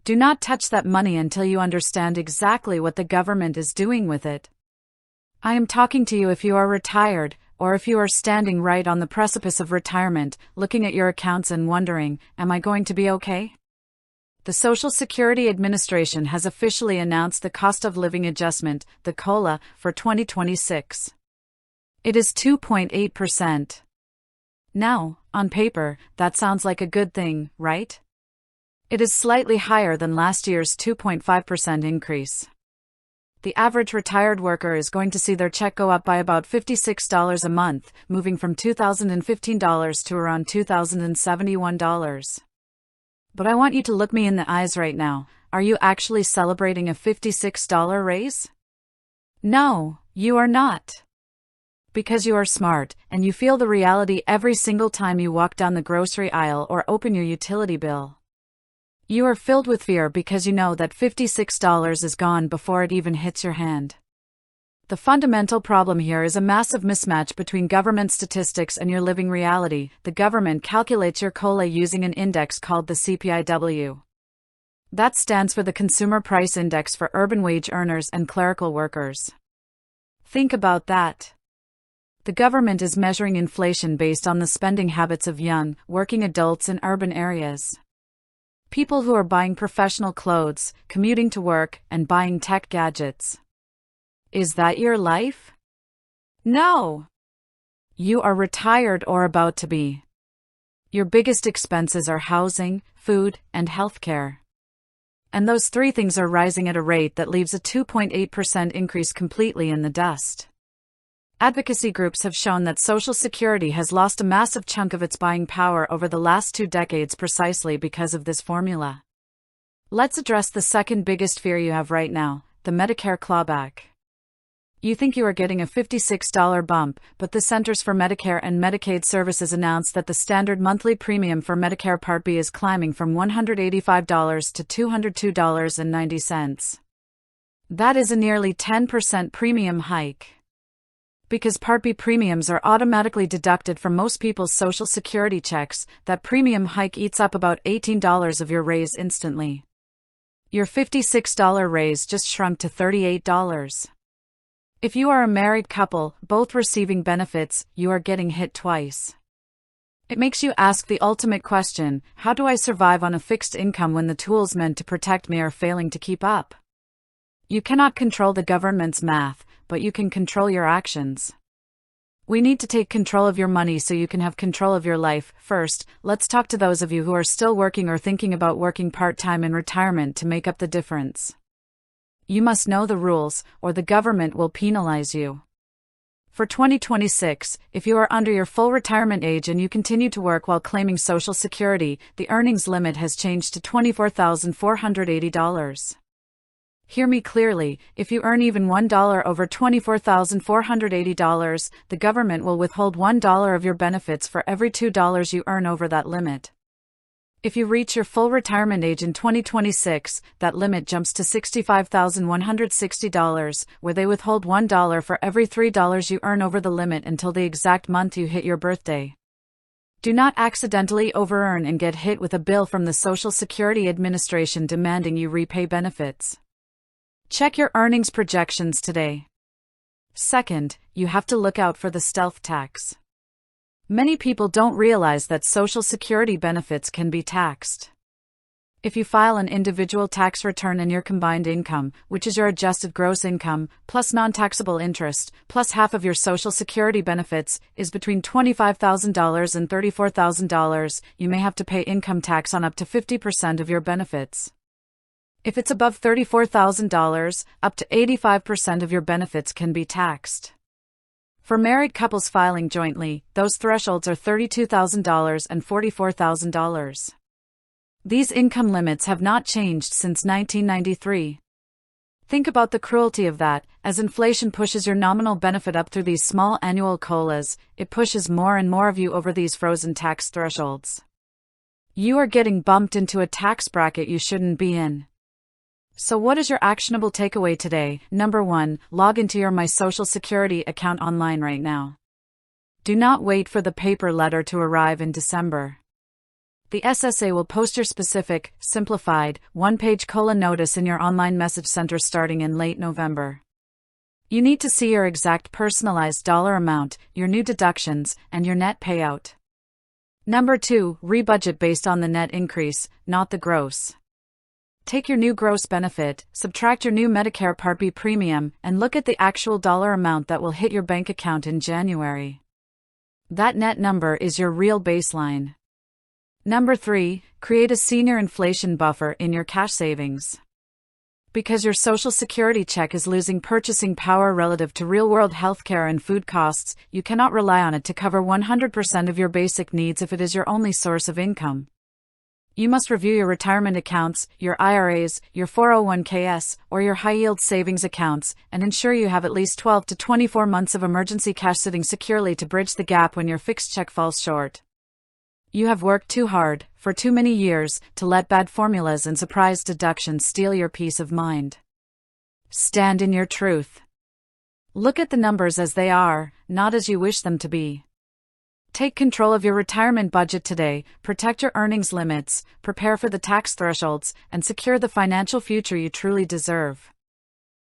Do not touch that money until you understand exactly what the government is doing with it. I am talking to you if you are retired, or if you are standing right on the precipice of retirement, looking at your accounts and wondering, am I going to be okay? The Social Security Administration has officially announced the cost of living adjustment, the COLA, for 2026. It is 2.8%. Now, on paper, that sounds like a good thing, right? It is slightly higher than last year's 2.5% increase. The average retired worker is going to see their check go up by about $56 a month, moving from $2,015 to around $2,071. But I want you to look me in the eyes right now. Are you actually celebrating a $56 raise? No, you are not. Because you are smart, and you feel the reality every single time you walk down the grocery aisle or open your utility bill. You are filled with fear because you know that $56 is gone before it even hits your hand. The fundamental problem here is a massive mismatch between government statistics and your living reality. The government calculates your COLA using an index called the CPI-W. That stands for the Consumer Price Index for urban wage earners and clerical workers. Think about that. The government is measuring inflation based on the spending habits of young, working adults in urban areas. People who are buying professional clothes, commuting to work, and buying tech gadgets. Is that your life? No! You are retired or about to be. Your biggest expenses are housing, food, and healthcare. And those three things are rising at a rate that leaves a 2.8% increase completely in the dust. Advocacy groups have shown that Social Security has lost a massive chunk of its buying power over the last 2 decades precisely because of this formula. Let's address the second biggest fear you have right now, the Medicare clawback. You think you are getting a $56 bump, but the Centers for Medicare and Medicaid Services announced that the standard monthly premium for Medicare Part B is climbing from $185 to $202.90. That is a nearly 10% premium hike. Because Part B premiums are automatically deducted from most people's Social Security checks, that premium hike eats up about $18 of your raise instantly. Your $56 raise just shrunk to $38. If you are a married couple, both receiving benefits, you are getting hit twice. It makes you ask the ultimate question, how do I survive on a fixed income when the tools meant to protect me are failing to keep up? You cannot control the government's math, but you can control your actions. We need to take control of your money so you can have control of your life. First, let's talk to those of you who are still working or thinking about working part-time in retirement to make up the difference. You must know the rules, or the government will penalize you. For 2026, if you are under your full retirement age and you continue to work while claiming Social Security, the earnings limit has changed to $24,480. Hear me clearly, if you earn even $1 over $24,480, the government will withhold $1 of your benefits for every $2 you earn over that limit. If you reach your full retirement age in 2026, that limit jumps to $65,160, where they withhold $1 for every $3 you earn over the limit until the exact month you hit your birthday. Do not accidentally over-earn and get hit with a bill from the Social Security Administration demanding you repay benefits. Check your earnings projections today. Second, you have to look out for the stealth tax. Many people don't realize that Social Security benefits can be taxed. If you file an individual tax return and your combined income, which is your adjusted gross income, plus non-taxable interest, plus half of your Social Security benefits, is between $25,000 and $34,000, you may have to pay income tax on up to 50% of your benefits. If it's above $34,000, up to 85% of your benefits can be taxed. For married couples filing jointly, those thresholds are $32,000 and $44,000. These income limits have not changed since 1993. Think about the cruelty of that. As inflation pushes your nominal benefit up through these small annual COLAs, it pushes more and more of you over these frozen tax thresholds. You are getting bumped into a tax bracket you shouldn't be in. So what is your actionable takeaway today? Number 1, log into your My Social Security account online right now. Do not wait for the paper letter to arrive in December. The SSA will post your specific, simplified, one-page notice in your online message center starting in late November. You need to see your exact personalized dollar amount, your new deductions, and your net payout. Number 2, rebudget based on the net increase, not the gross. Take your new gross benefit, subtract your new Medicare Part B premium, and look at the actual dollar amount that will hit your bank account in January. That net number is your real baseline. Number 3, create a senior inflation buffer in your cash savings. Because your Social Security check is losing purchasing power relative to real-world healthcare and food costs, you cannot rely on it to cover 100% of your basic needs if it is your only source of income. You must review your retirement accounts, your IRAs, your 401ks, or your high-yield savings accounts, and ensure you have at least 12 to 24 months of emergency cash sitting securely to bridge the gap when your fixed check falls short. You have worked too hard, for too many years, to let bad formulas and surprise deductions steal your peace of mind. Stand in your truth. Look at the numbers as they are, not as you wish them to be. Take control of your retirement budget today, protect your earnings limits, prepare for the tax thresholds, and secure the financial future you truly deserve.